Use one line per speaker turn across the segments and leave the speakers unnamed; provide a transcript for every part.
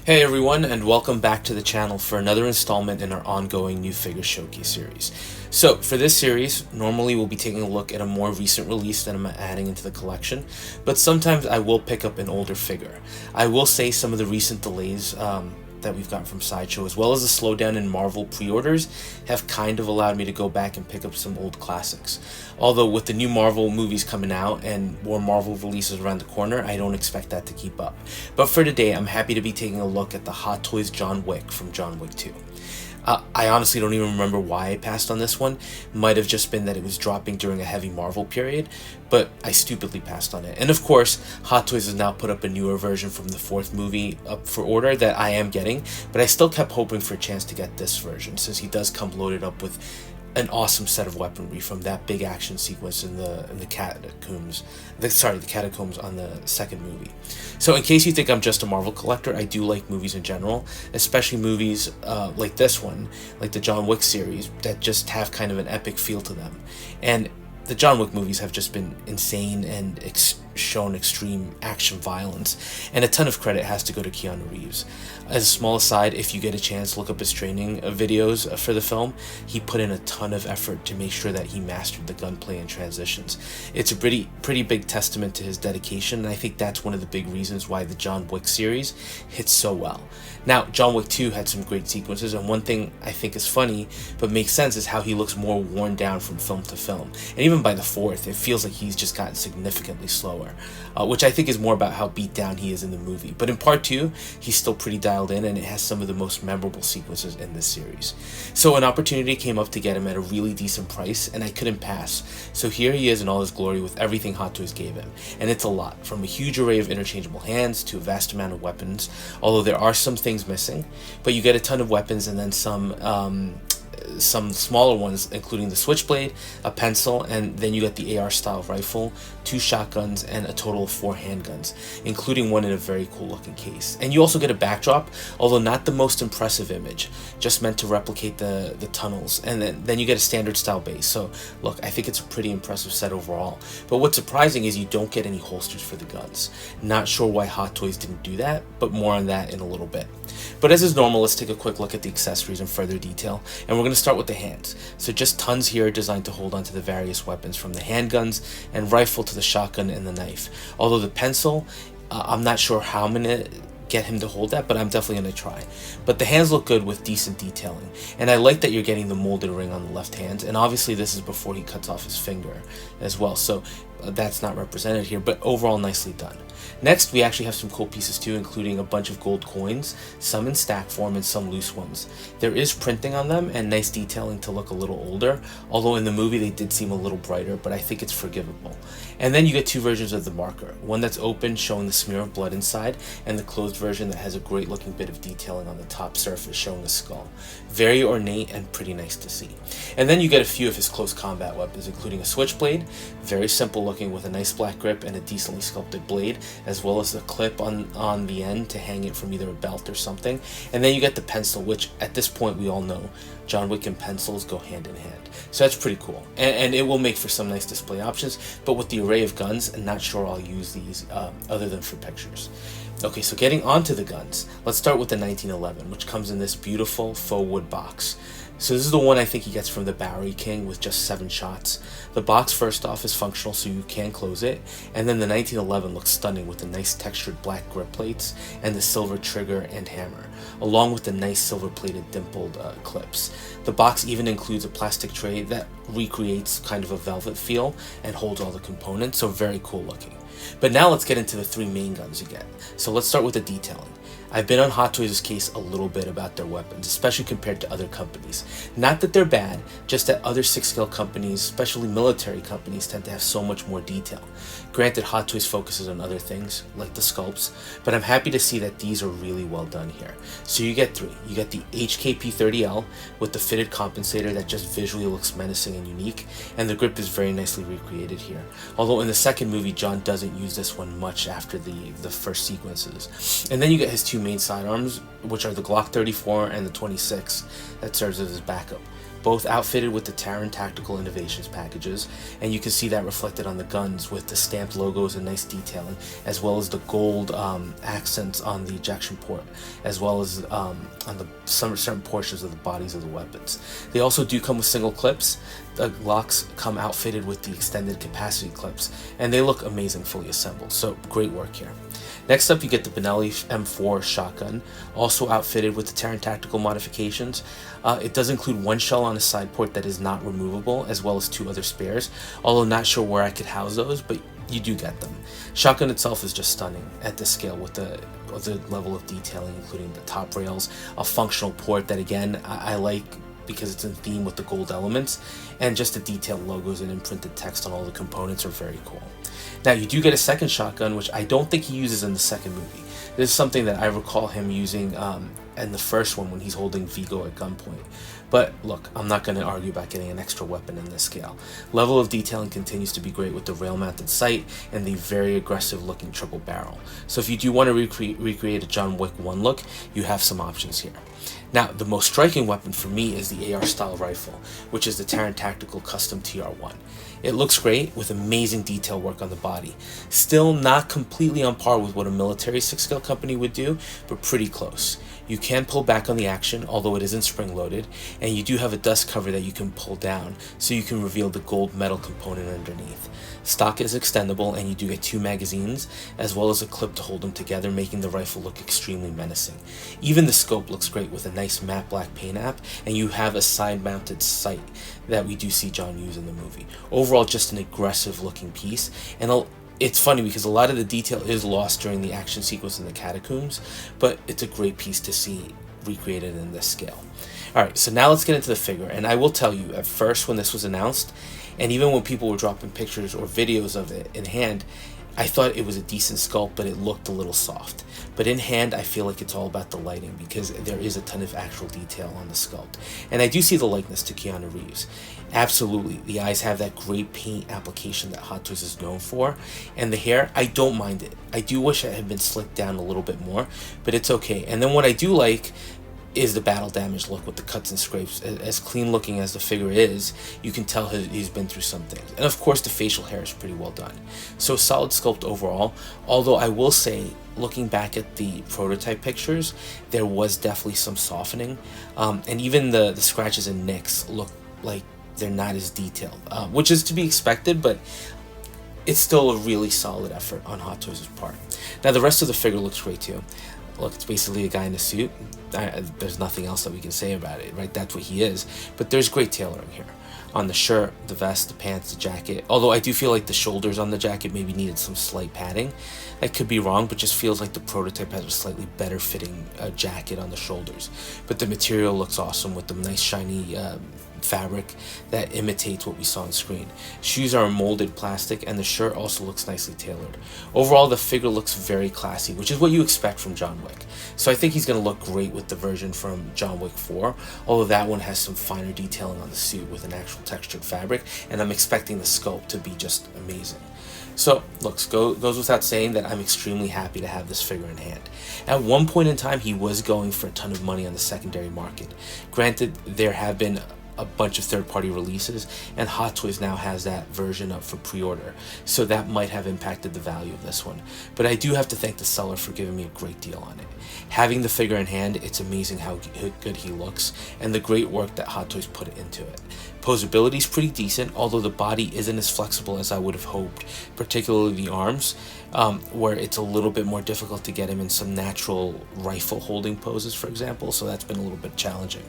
Hey everyone, and welcome back to the channel for another installment in our ongoing new figure showcase series. So for this series, normally we'll be taking a look at a more recent release that I'm adding into the collection, but sometimes I will pick up an older figure. I will say some of the recent delays that we've gotten from Sideshow, as well as the slowdown in Marvel pre-orders, have kind of allowed me to go back and pick up some old classics. Although with the new Marvel movies coming out and more Marvel releases around the corner, I don't expect that to keep up. But for today, I'm happy to be taking a look at the Hot Toys John Wick from John Wick 2. I honestly don't even remember why I passed on this one. Might have just been that it was dropping during a heavy Marvel period, but I stupidly passed on it. And of course, Hot Toys has now put up a newer version from the fourth movie up for order that I am getting, but I still kept hoping for a chance to get this version, since he does come loaded up with an awesome set of weaponry from that big action sequence in the catacombs. The catacombs on the second movie. So in case you think I'm just a Marvel collector, I do like movies in general, especially movies like this one, like the John Wick series, that just have kind of an epic feel to them. And the John Wick movies have just been insane and shown extreme action violence, and a ton of credit has to go to Keanu Reeves. As a small aside, if you get a chance, look up his training videos for the film. He put in a ton of effort to make sure that he mastered the gunplay and transitions. It's a pretty big testament to his dedication, and I think that's one of the big reasons why the John Wick series hits so well. Now, John Wick 2 had some great sequences, and one thing I think is funny but makes sense is how he looks more worn down from film to film. And even by the fourth, it feels like he's just gotten significantly slower, which I think is more about how beat down he is in the movie. But in part 2, he's still pretty dialed in, and it has some of the most memorable sequences in this series. So an opportunity came up to get him at a really decent price, and I couldn't pass. So here he is in all his glory with everything Hot Toys gave him. And it's a lot, from a huge array of interchangeable hands to a vast amount of weapons, although there are some things missing, but you get a ton of weapons and then some smaller ones, including the switchblade, a pencil, and then you get the AR style rifle, 2 shotguns, and a total of 4 handguns, including one in a very cool looking case. And you also get a backdrop, although not the most impressive image, just meant to replicate the tunnels, and then you get a standard style base. So look, I think it's a pretty impressive set overall, but what's surprising is you don't get any holsters for the guns. Not sure why Hot Toys didn't do that, but more on that in a little bit. But as is normal, let's take a quick look at the accessories in further detail, and we're going to start with the hands. So just tons here designed to hold onto the various weapons, from the handguns and rifle to the shotgun and the knife. Although the pencil, I'm not sure how I'm going to get him to hold that, but I'm definitely going to try. But the hands look good with decent detailing, and I like that you're getting the molded ring on the left hand, and obviously this is before he cuts off his finger as well, so that's not represented here, but overall nicely done. Next, we actually have some cool pieces too, including a bunch of gold coins, some in stack form and some loose ones. There is printing on them and nice detailing to look a little older, although in the movie they did seem a little brighter, but I think it's forgivable. And then you get 2 versions of the marker, one that's open showing the smear of blood inside, and the closed version that has a great looking bit of detailing on the top surface showing a skull. Very ornate and pretty nice to see. And then you get a few of his close combat weapons, including a switchblade, very simple looking with a nice black grip and a decently sculpted blade, as well as a clip on the end to hang it from either a belt or something. And then you get the pencil, which at this point we all know John Wick and pencils go hand in hand. So that's pretty cool, and it will make for some nice display options, but with the array of guns, I'm not sure I'll use these other than for pictures. Okay, so getting onto the guns, let's start with the 1911, which comes in this beautiful faux wood box. So this is the one I think he gets from the Bowery King with just 7 shots. The box first off is functional, so you can close it, and then the 1911 looks stunning with the nice textured black grip plates and the silver trigger and hammer, along with the nice silver plated dimpled clips. The box even includes a plastic tray that recreates kind of a velvet feel and holds all the components, so very cool looking. But now let's get into the 3 main guns you get. So let's start with the detailing. I've been on Hot Toys' case a little bit about their weapons, especially compared to other companies. Not that they're bad, just that other 6-scale companies, especially military companies, tend to have so much more detail. Granted, Hot Toys focuses on other things, like the sculpts, but I'm happy to see that these are really well done here. So you get 3. You get the HKP30L with the fitted compensator that just visually looks menacing and unique, and the grip is very nicely recreated here. Although in the second movie, John doesn't use this one much after the first sequences. And then you get his 2 main sidearms, which are the Glock 34 and the 26 that serves as his backup. both outfitted with the Terran Tactical Innovations packages, and you can see that reflected on the guns with the stamped logos and nice detailing, as well as the gold accents on the ejection port, as well as on some certain portions of the bodies of the weapons. They also do come with single clips. The Glocks come outfitted with the extended capacity clips, and they look amazing fully assembled, so great work here. Next up, you get the Benelli M4 shotgun, also outfitted with the Terran Tactical modifications. It does include one shell on a side port that is not removable, as well as 2 other spares, although not sure where I could house those, but you do get them. Shotgun itself is just stunning at this scale with the level of detailing, including the top rails, a functional port that again I like because it's in theme with the gold elements, and just the detailed logos and imprinted text on all the components are very cool. Now, you do get a second shotgun, which I don't think he uses in the second movie. This is something that I recall him using in the first one when he's holding Vigo at gunpoint. But look, I'm not going to argue about getting an extra weapon in this scale. Level of detailing continues to be great with the rail-mounted sight and the very aggressive-looking triple barrel. So if you do want to recreate a John Wick 1 look, you have some options here. Now, the most striking weapon for me is the AR-style rifle, which is the Terran Tactical Custom TR1. It looks great with amazing detail work on the body. Still not completely on par with what a military 6-scale company would do, but pretty close. You can pull back on the action, although it isn't spring-loaded, and you do have a dust cover that you can pull down, so you can reveal the gold metal component underneath. Stock is extendable, and you do get 2 magazines, as well as a clip to hold them together, making the rifle look extremely menacing. Even the scope looks great with a nice matte black paint app, and you have a side-mounted sight that we do see John use in the movie. Overall, just an aggressive-looking piece, and it's funny because a lot of the detail is lost during the action sequence in the catacombs, but it's a great piece to see recreated in this scale. Alright, so now let's get into the figure, and I will tell you, at first when this was announced, and even when people were dropping pictures or videos of it in hand, I thought it was a decent sculpt, but it looked a little soft. But in hand, I feel like it's all about the lighting because there is a ton of actual detail on the sculpt. And I do see the likeness to Keanu Reeves. Absolutely, the eyes have that great paint application that Hot Toys is known for. And the hair, I don't mind it. I do wish it had been slicked down a little bit more, but it's okay. And then what I do like is the battle damage look with the cuts and scrapes. As clean looking as the figure is, you can tell he's been through some things. And of course the facial hair is pretty well done. So solid sculpt overall, although I will say, looking back at the prototype pictures, there was definitely some softening. And even the scratches and nicks look like they're not as detailed, which is to be expected, but it's still a really solid effort on Hot Toys' part. Now the rest of the figure looks great too. Look, it's basically a guy in a suit. There's nothing else that we can say about it, right? That's what he is. But there's great tailoring here. On the shirt, the vest, the pants, the jacket. Although I do feel like the shoulders on the jacket maybe needed some slight padding. I could be wrong, but just feels like the prototype has a slightly better fitting jacket on the shoulders. But the material looks awesome with the nice shiny fabric that imitates what we saw on screen. Shoes are molded plastic, and the shirt also looks nicely tailored. Overall, the figure looks very classy, which is what you expect from John Wick. So I think he's going to look great with the version from John Wick 4, although that one has some finer detailing on the suit with an actual textured fabric, and I'm expecting the sculpt to be just amazing. So, looks goes without saying that I'm extremely happy to have this figure in hand. At one point in time, he was going for a ton of money on the secondary market. Granted, there have been a bunch of third-party releases, and Hot Toys now has that version up for pre-order, so that might have impacted the value of this one. But I do have to thank the seller for giving me a great deal on it. Having the figure in hand, it's amazing how good he looks, and the great work that Hot Toys put into it. Poseability is pretty decent, although the body isn't as flexible as I would have hoped, particularly the arms, where it's a little bit more difficult to get him in some natural rifle holding poses, for example, so that's been a little bit challenging.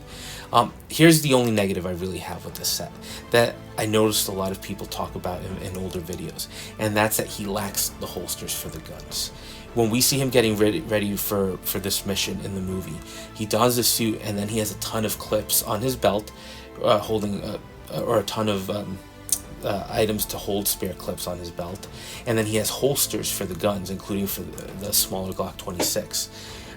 Here's the only negative I really have with this set that I noticed a lot of people talk about in older videos, and that's that he lacks the holsters for the guns. When we see him getting ready for this mission in the movie, he dons the suit and then he has a ton of clips on his belt, holding a ton of items to hold spare clips on his belt, and then he has holsters for the guns, including for the smaller Glock 26.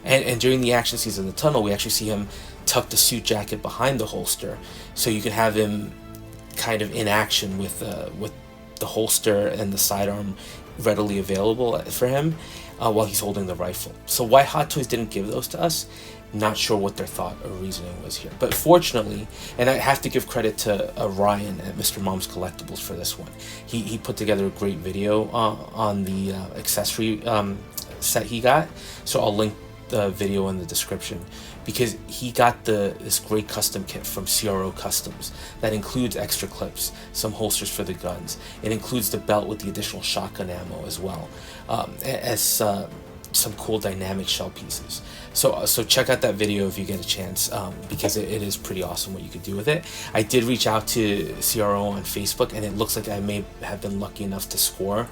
And during the action scenes in the tunnel, we actually see him tuck the suit jacket behind the holster, so you can have him kind of in action with the holster and the sidearm readily available for him while he's holding the rifle. So why Hot Toys didn't give those to us, Not sure what their thought or reasoning was here. But fortunately, and I have to give credit to Ryan at Mr. Mom's Collectibles for this one. He put together a great video on the accessory set he got. So I'll link the video in the description, because he got this great custom kit from CRO Customs that includes extra clips, some holsters for the guns. It includes the belt with the additional shotgun ammo as well, as some cool dynamic shell pieces. So check out that video if you get a chance, because it is pretty awesome what you could do with it. I did reach out to CRO on Facebook, and it looks like I may have been lucky enough to score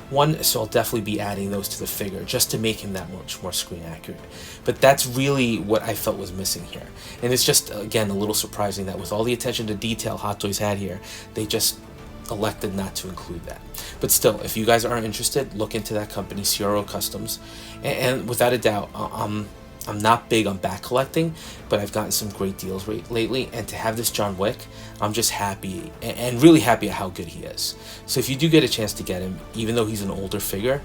one, so I'll definitely be adding those to the figure just to make him that much more screen accurate. But that's really what I felt was missing here, and it's just, again, a little surprising that with all the attention to detail Hot Toys had here, they just elected not to include that. But still, if you guys are interested, look into that company, CRO Customs, and without a doubt, I'm not big on back collecting, but I've gotten some great deals lately, and to have this John Wick, I'm just happy, and really happy at how good he is. So if you do get a chance to get him, even though he's an older figure,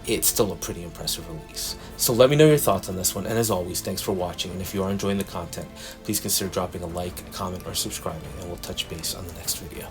it's still a pretty impressive release. So let me know your thoughts on this one, and as always, thanks for watching, and if you are enjoying the content, please consider dropping a like, comment, or subscribing, and we'll touch base on the next video.